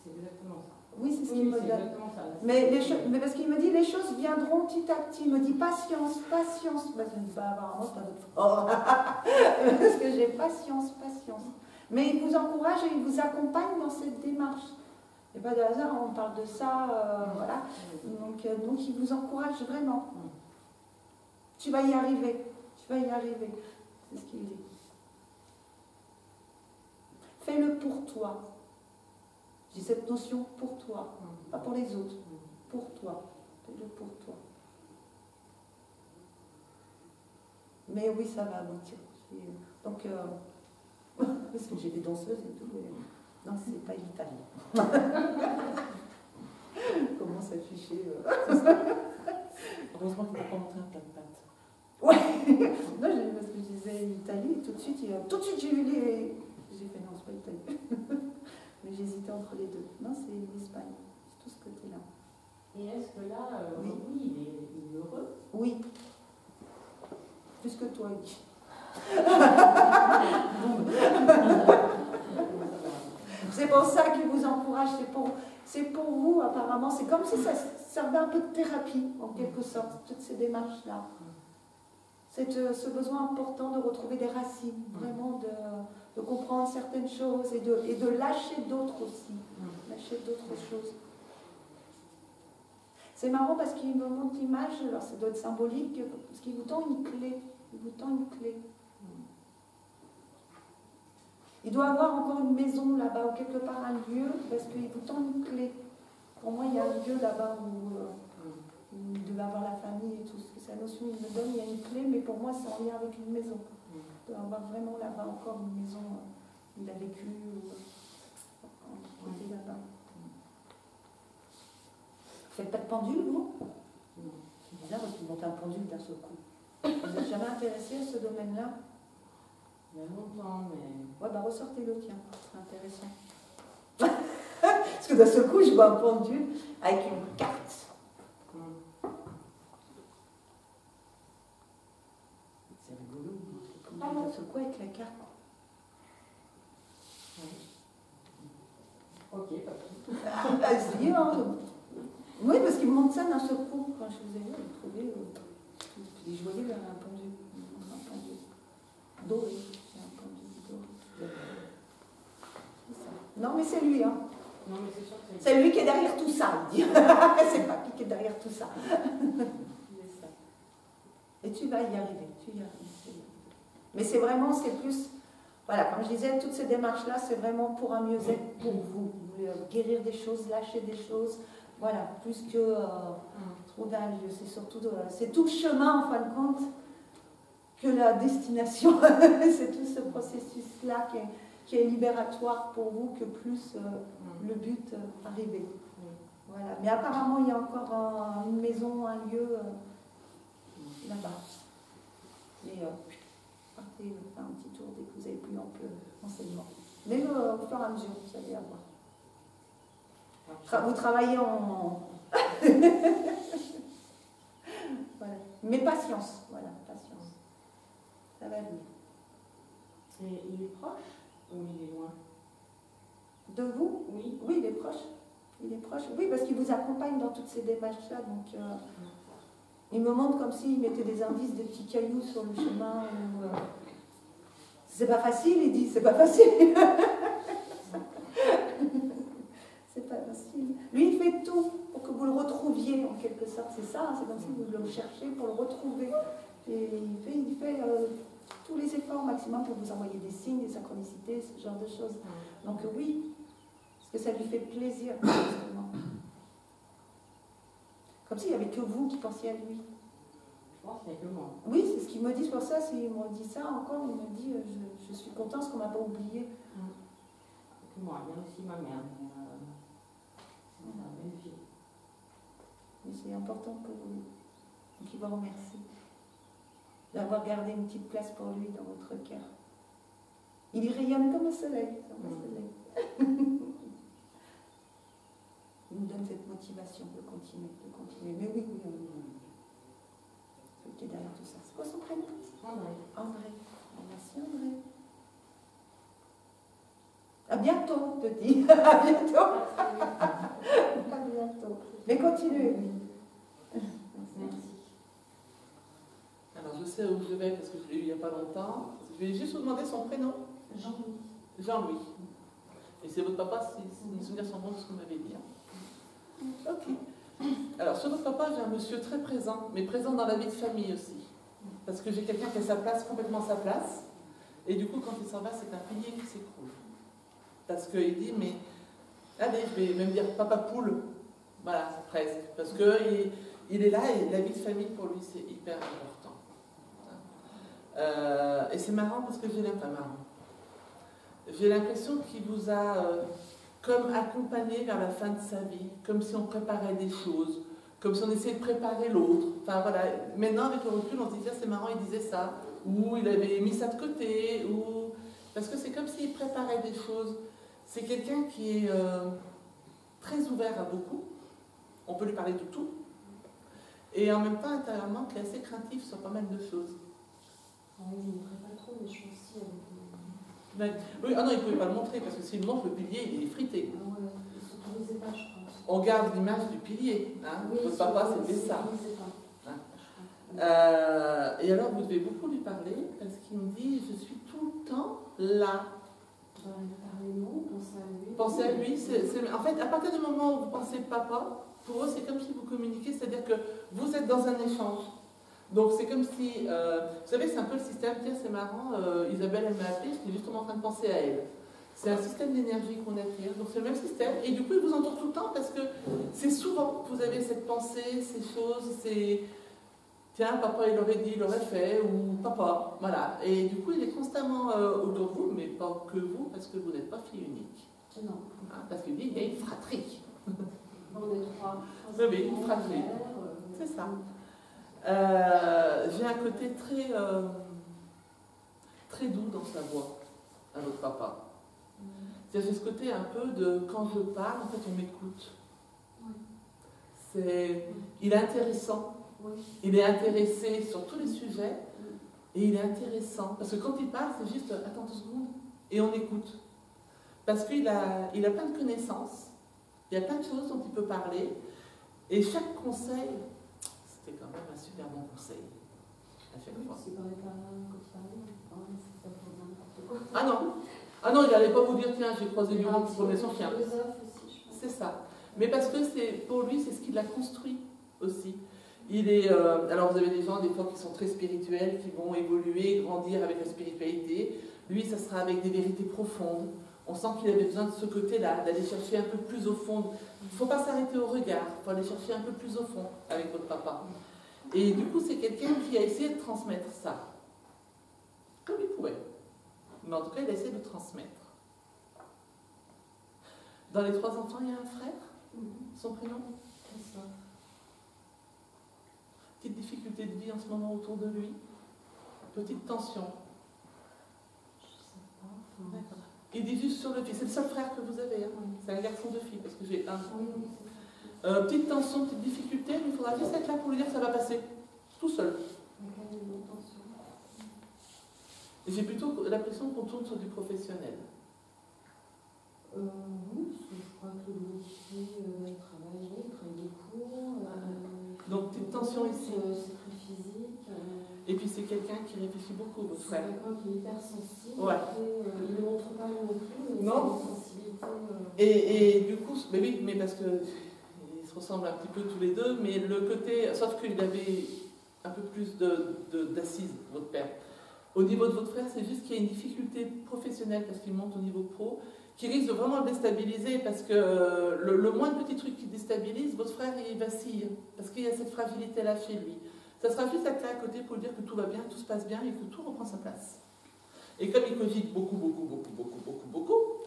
C'est exactement ça. Oui, c'est ce qu'il me donne. Ça. Mais parce qu'il me dit, les choses viendront petit à petit. Il me dit, patience, patience. Bah, je me dis, bah, apparemment, c'est pas notre fort. Parce que j'ai patience, patience. Mais il vous encourage et il vous accompagne dans cette démarche. Et pas de hasard, on parle de ça, voilà. Donc, il vous encourage vraiment. Tu vas y arriver. Tu vas y arriver. C'est ce qu'il dit. Fais-le pour toi. J'ai cette notion pour toi, pas pour les autres, pour toi, fais-le pour toi. Mais oui, ça va aboutir. Donc, parce que j'ai des danseuses et tout. Non, c'est pas l'Italie. Comment s'afficher Heureusement qu'il n'a pas montré un plat de pâtes. Ouais. Non, parce que je disais l'Italie, et tout de suite j'ai eu les... J'ai fait non, c'est pas l'Italie. Mais j'hésitais entre les deux. Non, c'est l'Espagne. C'est tout ce côté-là. Et est-ce que là, oui, il est heureux? Oui. Plus que toi, Eddie. C'est pour ça qu'il vous encourage. C'est pour vous, apparemment. C'est comme si ça servait un peu de thérapie, en quelque sorte, toutes ces démarches-là. C'est ce besoin important de retrouver des racines, vraiment de comprendre certaines choses et de lâcher d'autres aussi, lâcher d'autres choses. C'est marrant parce qu'il me montre l'image, alors ça doit être symbolique, parce qu'il vous tend une clé, il vous tend une clé. Il doit avoir encore une maison là-bas, ou quelque part un lieu, parce qu'il vous tend une clé. Pour moi, il y a un lieu là-bas où il devait avoir la famille et tout. C'est la notion qu'il me donne, il y a une clé, mais pour moi, c'est en lien avec une maison. Il doit avoir vraiment là-bas encore une maison où il a vécu, il était là-bas. Vous faites pas de pendule, vous? Non. C'est bizarre parce que vous montez un pendule d'un seul coup. Vous n'êtes jamais intéressé à ce domaine-là? Il y a longtemps, mais... Ouais, bah ressortez-le, tiens, c'est intéressant. Parce que d'un seul coup, je vois un pendule avec une carte. C'est rigolo. D'un seul coup, avec la carte. Ok, pas plus. Vas-y, hein. Oui, parce qu'il me montre ça d'un seul coup. Quand je vous ai vu, vous trouvez... je voyais un pendule. Un pendule. Doré. C'est un pendule doré. Non, mais c'est lui, hein. Non, mais c'est sûr que c'est lui qui est derrière tout ça, il dit. C'est pas qui est derrière tout ça. c'est ça. Et tu vas y arriver, tu y arrives. Mais c'est vraiment, c'est plus... Voilà, comme je disais, toutes ces démarches-là, c'est vraiment pour un mieux-être pour vous. Vous voulez guérir des choses, lâcher des choses. Voilà, plus que trouver un lieu. C'est surtout... c'est tout le chemin, en fin de compte, que la destination, c'est tout ce processus-là qui est libératoire pour vous que plus le but arrivé. Voilà. Mais apparemment, il y a encore une maison, un lieu là-bas. Et partez faire un petit tour dès que vous avez plus ample enseignement. Mais au fur et à mesure, vous allez avoir. Vous travaillez en... voilà. Mais patience, voilà, patience. Ça va venir. Et il est proche ou il est loin? De vous? Oui. Oui, il est proche. Il est proche. Oui, parce qu'il vous accompagne dans toutes ces démarches-là. Donc, il me montre comme s'il mettait des indices, des petits cailloux sur le chemin. C'est pas facile, il dit, c'est pas facile. C'est pas facile. Lui, il fait tout pour que vous le retrouviez, en quelque sorte. C'est ça, c'est comme si vous le cherchez pour le retrouver. Et il fait tous les efforts au maximum pour vous envoyer des signes, des synchronicités, ce genre de choses. Donc oui, parce que ça lui fait plaisir, justement. Comme s'il n'y avait que vous qui pensiez à lui. Je pense qu'il y a que moi. Oui, c'est ce qu'il me dit pour ça. S'il me dit ça encore, il me dit je suis content parce qu'on ne m'a pas oublié. Que moi, il y a aussi ma mère. C'est ma belle fille. Mais c'est important pour vous. Donc il vous remercie d'avoir gardé une petite place pour lui dans votre cœur. Il y rayonne comme un soleil. Comme un soleil. Il nous donne cette motivation de continuer, de continuer. Mais oui, celui qui est derrière tout ça. C'est quoi son prénom? André. André. Merci André. À bientôt, te dis. À bientôt. À bientôt. Mais continuez. Merci. Alors je sais où je vais parce que je l'ai eu il n'y a pas longtemps. Je vais juste vous demander son prénom. Jean-Louis. Jean-Louis. Et c'est votre papa, si les souvenirs sont bons de ce qu'on m'avait dit. Ok. Alors sur votre papa, j'ai un monsieur très présent, mais présent dans la vie de famille aussi. Parce que j'ai quelqu'un qui a sa place, complètement sa place. Et du coup, quand il s'en va, c'est un pilier qui s'écroule. Parce qu'il dit, mais allez, je vais même dire papa poule. Voilà, presque. Parce qu'il est là et la vie de famille, pour lui, c'est hyper important. Et c'est marrant parce que j'ai l'impression qu'il vous a comme accompagné vers la fin de sa vie, comme si on préparait des choses, comme si on essayait de préparer l'autre. Enfin voilà, maintenant avec le recul, on se dit, c'est marrant, il disait ça, ou il avait mis ça de côté, ou... Parce que c'est comme s'il préparait des choses. C'est quelqu'un qui est très ouvert à beaucoup, on peut lui parler de tout, et en même temps, intérieurement, qui est assez craintif sur pas mal de choses. Oui, il ne montrait pas trop, mais je suis aussi avec des... Oui, ah non, il ne pouvait pas le montrer, parce que s'il montre le pilier, il est frité. Ah ouais, ils sont tous les étages, je pense. On garde l'image du pilier. Hein. Oui, Votre papa, c'était ça. Hein. Et alors, vous devez beaucoup lui parler, parce qu'il me dit, je suis tout le temps là. Pensez à lui. En fait, à partir du moment où vous pensez papa, pour eux, c'est comme si vous communiquiez, c'est-à-dire que vous êtes dans un échange. Donc c'est comme si, vous savez, c'est un peu le système, tiens c'est marrant, Isabelle elle m'a appelé, j'étais justement en train de penser à elle. C'est un système d'énergie qu'on attire, donc c'est le même système, et du coup il vous entoure tout le temps parce que c'est souvent que vous avez cette pensée, ces choses, c'est tiens papa il aurait dit, il aurait fait, ou papa, voilà. Et du coup il est constamment autour de vous, mais pas que vous, parce que vous n'êtes pas fille unique. Non. Hein, parce qu'il dit, il y a une fratrie. On est trois. Oui, une fratrie. C'est ça. J'ai un côté très doux dans sa voix à votre papa. J'ai ce côté un peu de quand je parle, en fait on m'écoute. Il est intéressant, il est intéressé sur tous les sujets et il est intéressant parce que quand il parle c'est juste attends 2 secondes et on écoute. Parce qu'il a plein de connaissances, il y a plein de choses dont il peut parler et chaque conseil, c'était quand même un super bon conseil à chaque fois. Ah non, il n'allait pas vous dire tiens j'ai croisé du monde qui prenait son chien. C'est ça. Mais parce que pour lui c'est ce qui l'a construit aussi. Alors vous avez des gens des fois qui sont très spirituels, qui vont évoluer, grandir avec la spiritualité. Lui ça sera avec des vérités profondes. On sent qu'il avait besoin de ce côté-là, d'aller chercher un peu plus au fond. Il ne faut pas s'arrêter au regard, il faut aller chercher un peu plus au fond avec votre papa. Et du coup, c'est quelqu'un qui a essayé de transmettre ça. Mais en tout cas, il essaie de transmettre. Dans les 3 enfants, il y a un frère. Son prénom? Christophe. Petite difficulté de vie en ce moment autour de lui. Petite tension. Je sais pas. D'accord. Il dit juste sur le fils. C'est le seul frère que vous avez. Hein. C'est un garçon de fille, parce que j'ai un. Petite tension, petite difficulté, mais il faudra juste être là pour lui dire que ça va passer. Tout seul. Et j'ai plutôt l'impression qu'on tourne sur du professionnel. Oui, parce que je crois que le métier, il travaille beaucoup. Donc, petite tension ici. C'est très physique. Et puis, c'est quelqu'un qui réfléchit beaucoup, votre C'est frère. quelqu'un qui est hyper sensible. Ouais. Il ne le montre pas non plus, mais Non. c'est une sensibilité. Et du coup, mais oui, mais parce que ils se ressemblent un petit peu tous les deux, mais le côté, sauf qu'il avait un peu plus d'assises, votre père. Au niveau de votre frère, c'est juste qu'il y a une difficulté professionnelle parce qu'il monte au niveau pro, qui risque de vraiment le déstabiliser parce que le moindre petit truc qui déstabilise, votre frère il vacille parce qu'il y a cette fragilité-là chez lui. Ça sera juste être là à côté pour lui dire que tout va bien, tout se passe bien et que tout reprend sa place. Et comme il cogite beaucoup,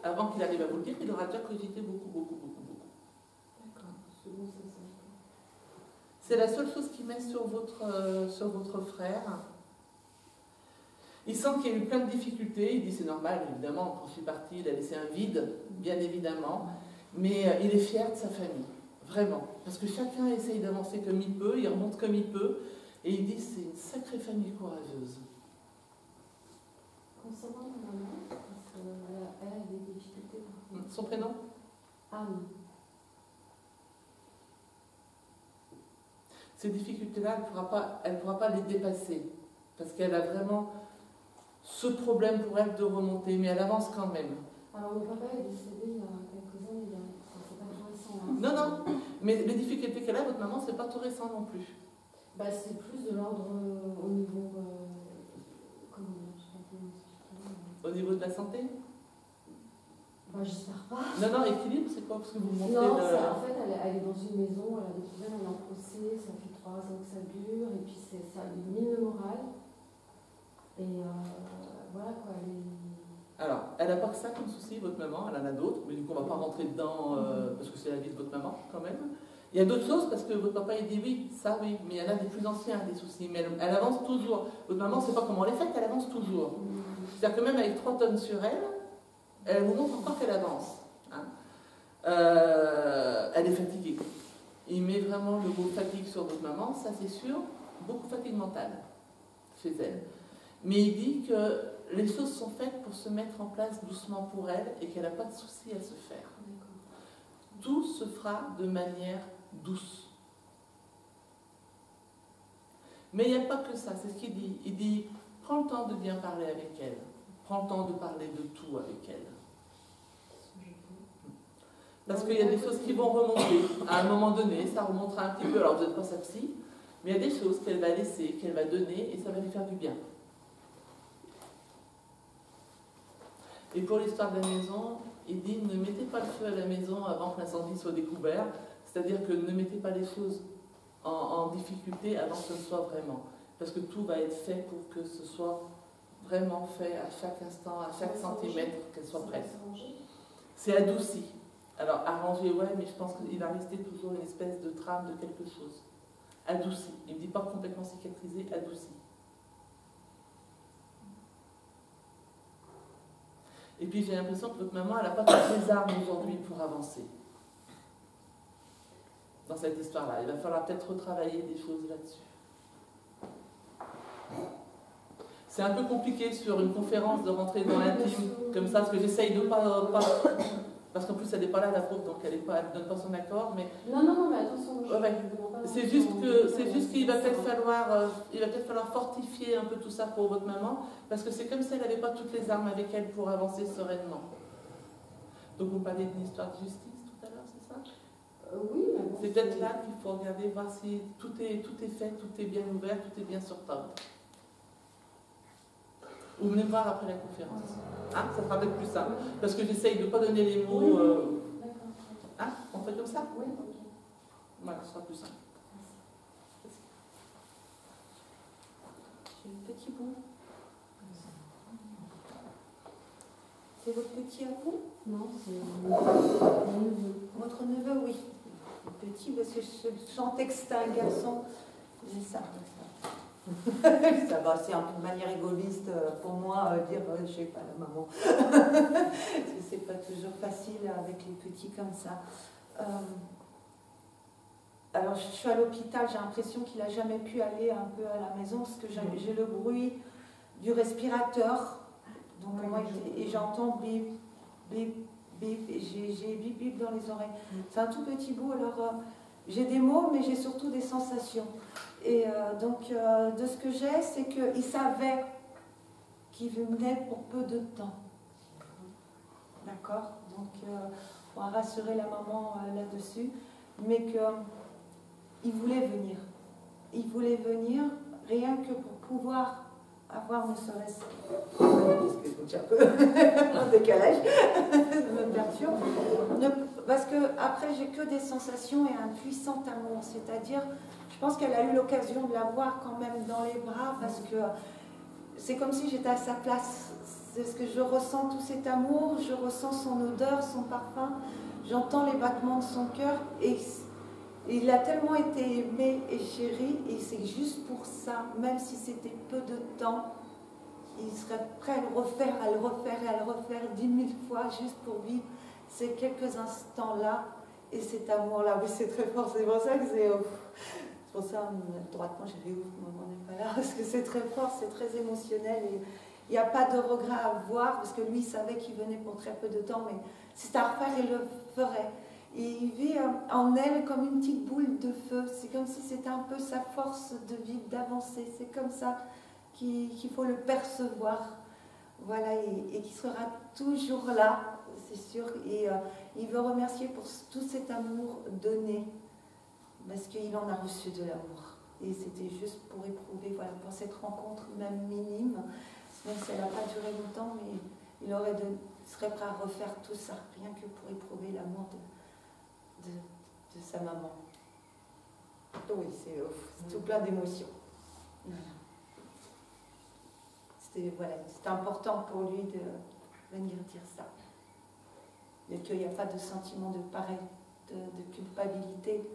avant qu'il arrive à vous le dire, il aura déjà cogité beaucoup. D'accord, c'est bon, c'est ça. C'est la seule chose qu'il met sur votre frère. Il sent qu'il y a eu plein de difficultés. Il dit c'est normal, évidemment, quand je suis partie, il a laissé un vide, bien évidemment. Mais il est fier de sa famille, vraiment. Parce que chacun essaye d'avancer comme il peut, il remonte comme il peut. Et il dit c'est une sacrée famille courageuse. Concernant ma maman, parce qu'elle a des difficultés. Son prénom? Anne. Ces difficultés-là, elle ne pourra pas les dépasser. Parce qu'elle a vraiment ce problème pour elle de remonter, mais elle avance quand même. Alors, mon papa est décédé il y a quelques années, c'est pas tout récent. Hein. Non, mais les difficultés qu'elle a, votre maman, c'est pas tout récent non plus. Bah, c'est plus de l'ordre au niveau. Comment dire, je sais pas comment expliquer. Au niveau de la santé? Bah, j'espère pas. Non, équilibre, c'est quoi? Parce que vous montrez Non, en fait, elle est dans une maison, elle a des problèmes, elle est en procès, ça fait 3 ans que ça dure, et puis ça lui mine le moral. Et voilà quoi, elle est... Alors, elle n'a pas que ça comme souci, votre maman, elle en a d'autres, mais du coup, on ne va pas rentrer dedans parce que c'est la vie de votre maman quand même. Il y a d'autres choses parce que votre papa il dit oui, ça oui, mais il y en a des plus anciens, des soucis, mais elle avance toujours. Votre maman, c'est pas comment elle est faite, elle avance toujours. C'est-à-dire que même avec 3 tonnes sur elle, elle vous montre encore qu'elle avance. Hein. Elle est fatiguée. Il met vraiment le mot fatigue sur votre maman, ça c'est sûr, beaucoup de fatigue mentale chez elle. Mais il dit que les choses sont faites pour se mettre en place doucement pour elle et qu'elle n'a pas de souci à se faire. Tout se fera de manière douce. Mais il n'y a pas que ça, c'est ce qu'il dit. Il dit, prends le temps de bien parler avec elle. Prends le temps de parler de tout avec elle. Parce qu'il y a des choses qui vont remonter. À un moment donné, ça remontera un petit peu. Alors vous n'êtes pas sa psy, mais il y a des choses qu'elle va laisser, qu'elle va donner et ça va lui faire du bien. Et pour l'histoire de la maison, il dit ne mettez pas le feu à la maison avant que l'incendie soit découvert, c'est-à-dire que ne mettez pas les choses en difficulté avant que ce soit vraiment. Parce que tout va être fait pour que ce soit vraiment fait à chaque instant, à chaque centimètre, qu'elle soit prête. C'est adouci. Alors arrangé, ouais, mais je pense qu'il va rester toujours une espèce de trame de quelque chose. Adouci. Il ne dit pas complètement cicatrisé, adouci. Et puis j'ai l'impression que votre maman, elle n'a pas toutes les armes aujourd'hui pour avancer dans cette histoire-là. Il va falloir peut-être retravailler des choses là-dessus. C'est un peu compliqué sur une conférence de rentrer dans l'intime comme ça, parce que j'essaye de pas parce qu'en plus elle n'est pas là, la pauvre, donc elle ne donne pas son accord. Mais non, mais attention, c'est juste qu'il va peut-être falloir fortifier un peu tout ça pour votre maman, parce que c'est comme si elle n'avait pas toutes les armes avec elle pour avancer sereinement. Donc vous parlez d'une histoire de justice tout à l'heure, c'est ça? Oui, mais bon, c'est peut-être là qu'il faut regarder, voir si tout est fait, tout est bien ouvert, tout est bien sur table. Ou venez me voir après la conférence. Hein, ça sera peut-être plus simple. Parce que j'essaye de ne pas donner les mots. Hein, on fait comme ça? Oui, ok. Voilà, ce sera plus simple. J'ai le petit bout. C'est votre petit à vous? Non, c'est mon neveu. Votre neveu, oui. Petit, parce que je sentais que c'était un garçon. J'ai ça. Ça va, c'est un peu de manière égoïste pour moi dire je sais pas la maman. C'est pas toujours facile avec les petits comme ça. Alors je suis à l'hôpital, j'ai l'impression qu'il n'a jamais pu aller un peu à la maison parce que j'ai le bruit du respirateur. Donc moi, et j'entends bip, bip, bip, et j'ai bip, bip dans les oreilles. C'est un tout petit bout, alors j'ai des mots, mais j'ai surtout des sensations. Et donc, de ce que j'ai, c'est qu'il savait qu'il venait pour peu de temps. D'accord? Donc, on va rassurer la maman là-dessus, mais qu'il voulait venir. Il voulait venir rien que pour pouvoir avoir ne serait-ce que un peu en décalage, ça me perturbe. Parce que après j'ai que des sensations et un puissant amour, c'est-à-dire, je pense qu'elle a eu l'occasion de la voir quand même dans les bras parce que c'est comme si j'étais à sa place. C'est ce que je ressens, tout cet amour, je ressens son odeur, son parfum, j'entends les battements de son cœur et il a tellement été aimé et chéri, et c'est juste pour ça, même si c'était peu de temps, il serait prêt à le refaire, à le refaire et à le refaire 10 000 fois, juste pour vivre ces quelques instants-là et cet amour-là. Oui, c'est très fort, c'est pour ça que c'est pour ça, droitement, j'ai dit, maman n'est pas là, parce que c'est très fort, c'est très émotionnel, et il n'y a pas de regret à avoir, parce que lui, il savait qu'il venait pour très peu de temps, mais si c'était à refaire, il le ferait. Et il vit en elle comme une petite boule de feu. C'est comme si c'était un peu sa force de vivre, d'avancer. C'est comme ça qu'il faut le percevoir. Voilà, et qu'il sera toujours là, c'est sûr. Et il veut remercier pour tout cet amour donné, parce qu'il en a reçu de l'amour. Et c'était juste pour éprouver, voilà, pour cette rencontre même minime, même si elle n'a pas duré longtemps, mais il serait prêt à refaire tout ça, rien que pour éprouver l'amour de sa maman. Oui, c'est tout plein d'émotions. Voilà. C'était important pour lui de venir dire ça. Et qu'il n'y a pas de sentiment de pareil, de culpabilité